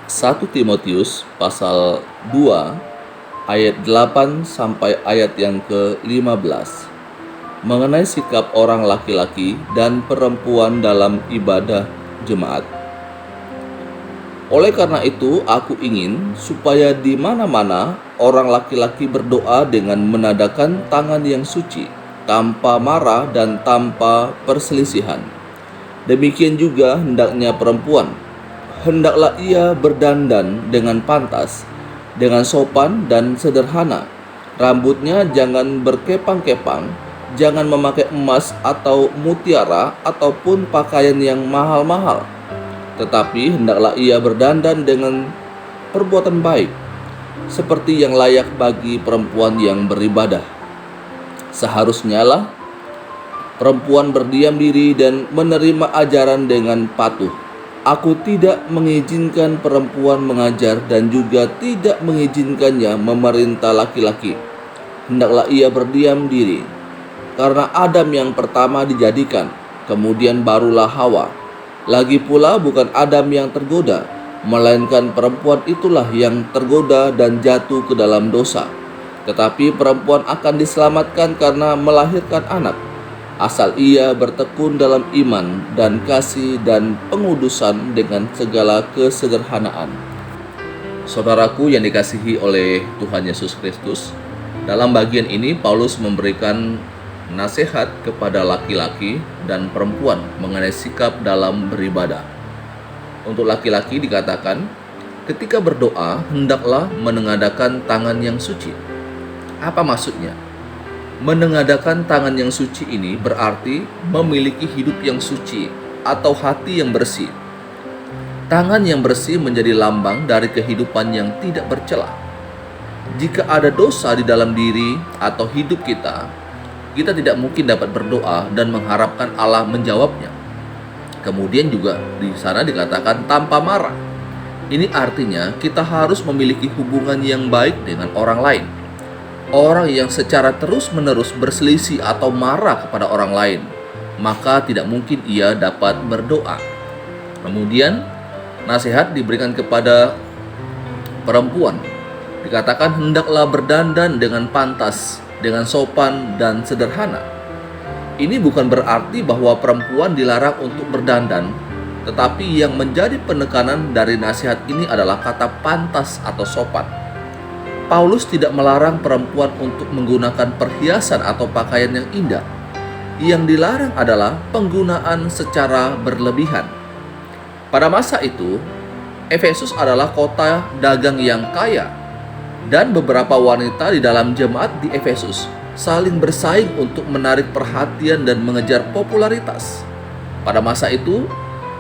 1 Timotius pasal 2 ayat 8 sampai ayat yang ke-15 mengenai sikap orang laki-laki dan perempuan dalam ibadah jemaat. Oleh karena itu, aku ingin supaya di mana-mana orang laki-laki berdoa dengan menadakan tangan yang suci, tanpa marah dan tanpa perselisihan. Demikian juga hendaknya perempuan. Hendaklah ia berdandan dengan pantas, dengan sopan dan sederhana. Rambutnya jangan berkepang-kepang, jangan memakai emas atau mutiara ataupun pakaian yang mahal-mahal. Tetapi hendaklah ia berdandan dengan perbuatan baik, seperti yang layak bagi perempuan yang beribadah. Seharusnya lah perempuan berdiam diri dan menerima ajaran dengan patuh. Aku tidak mengizinkan perempuan mengajar dan juga tidak mengizinkannya memerintah laki-laki. Hendaklah ia berdiam diri, karena Adam yang pertama dijadikan, kemudian barulah Hawa. Lagi pula bukan Adam yang tergoda, melainkan perempuan itulah yang tergoda dan jatuh ke dalam dosa. Tetapi perempuan akan diselamatkan karena melahirkan anak, asal ia bertekun dalam iman dan kasih dan pengudusan dengan segala kesederhanaan. Saudaraku yang dikasihi oleh Tuhan Yesus Kristus, dalam bagian ini Paulus memberikan nasihat kepada laki-laki dan perempuan mengenai sikap dalam beribadah. Untuk laki-laki dikatakan, ketika berdoa hendaklah menengadahkan tangan yang suci. Apa maksudnya? Menengadahkan tangan yang suci ini berarti memiliki hidup yang suci atau hati yang bersih. Tangan yang bersih menjadi lambang dari kehidupan yang tidak bercela. Jika ada dosa di dalam diri atau hidup kita tidak mungkin dapat berdoa dan mengharapkan Allah menjawabnya. Kemudian juga di sana dikatakan tanpa marah. Ini artinya kita harus memiliki hubungan yang baik dengan orang lain. Orang yang secara terus-menerus berselisih atau marah kepada orang lain, maka tidak mungkin ia dapat berdoa. Kemudian nasihat diberikan kepada perempuan. Dikatakan hendaklah berdandan dengan pantas, dengan sopan dan sederhana. Ini bukan berarti bahwa perempuan dilarang untuk berdandan, tetapi yang menjadi penekanan dari nasihat ini adalah kata pantas atau sopan. Paulus tidak melarang perempuan untuk menggunakan perhiasan atau pakaian yang indah. Yang dilarang adalah penggunaan secara berlebihan. Pada masa itu, Efesus adalah kota dagang yang kaya, dan beberapa wanita di dalam jemaat di Efesus saling bersaing untuk menarik perhatian dan mengejar popularitas. Pada masa itu,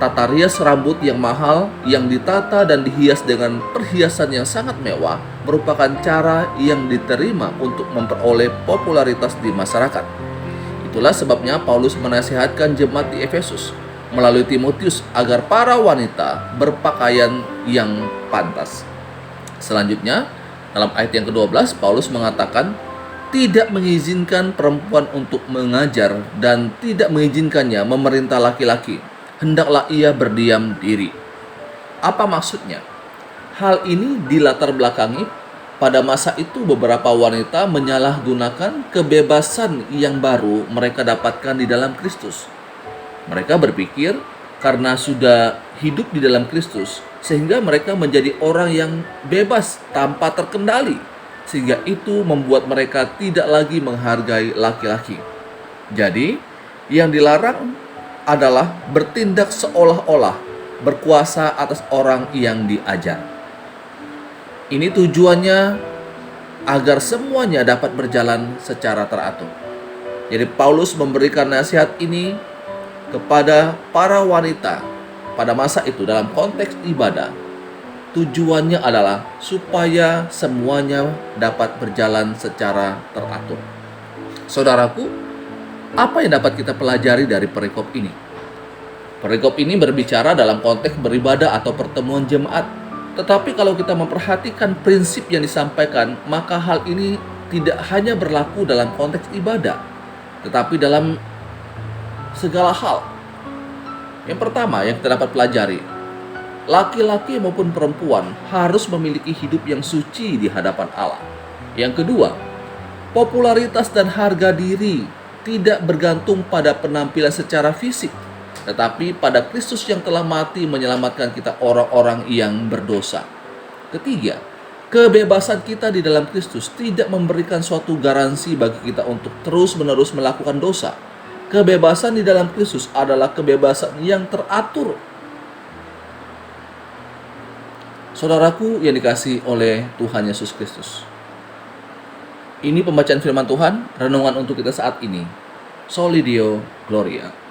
tata rias rambut yang mahal yang ditata dan dihias dengan perhiasan yang sangat mewah merupakan cara yang diterima untuk memperoleh popularitas di masyarakat. Itulah sebabnya Paulus menasihatkan jemaat di Efesus melalui Timotius agar para wanita berpakaian yang pantas. Selanjutnya, dalam ayat yang ke-12, Paulus mengatakan tidak mengizinkan perempuan untuk mengajar dan tidak mengizinkannya memerintah laki-laki. Hendaklah ia berdiam diri. Apa maksudnya? Hal ini dilatar belakangi pada masa itu beberapa wanita menyalahgunakan kebebasan yang baru mereka dapatkan di dalam Kristus. Mereka berpikir karena sudah hidup di dalam Kristus, sehingga mereka menjadi orang yang bebas tanpa terkendali, sehingga itu membuat mereka tidak lagi menghargai laki-laki. Jadi, yang dilarang adalah bertindak seolah-olah berkuasa atas orang yang diajar. Ini tujuannya agar semuanya dapat berjalan secara teratur. Jadi Paulus memberikan nasihat ini kepada para wanita pada masa itu dalam konteks ibadah. Tujuannya adalah supaya semuanya dapat berjalan secara teratur. Saudaraku, apa yang dapat kita pelajari dari perikop ini? Perikop ini berbicara dalam konteks beribadah atau pertemuan jemaat. Tetapi kalau kita memperhatikan prinsip yang disampaikan, maka hal ini tidak hanya berlaku dalam konteks ibadah, tetapi dalam segala hal. Yang pertama yang kita dapat pelajari, Laki-laki maupun perempuan harus memiliki hidup yang suci di hadapan Allah. Yang kedua, popularitas dan harga diri tidak bergantung pada penampilan secara fisik, tetapi pada Kristus yang telah mati menyelamatkan kita orang-orang yang berdosa. Ketiga, kebebasan kita di dalam Kristus tidak memberikan suatu garansi bagi kita untuk terus-menerus melakukan dosa. Kebebasan di dalam Kristus adalah kebebasan yang teratur. Saudaraku yang dikasihi oleh Tuhan Yesus Kristus, ini pembacaan firman Tuhan, renungan untuk kita saat ini. Soli Deo Gloria.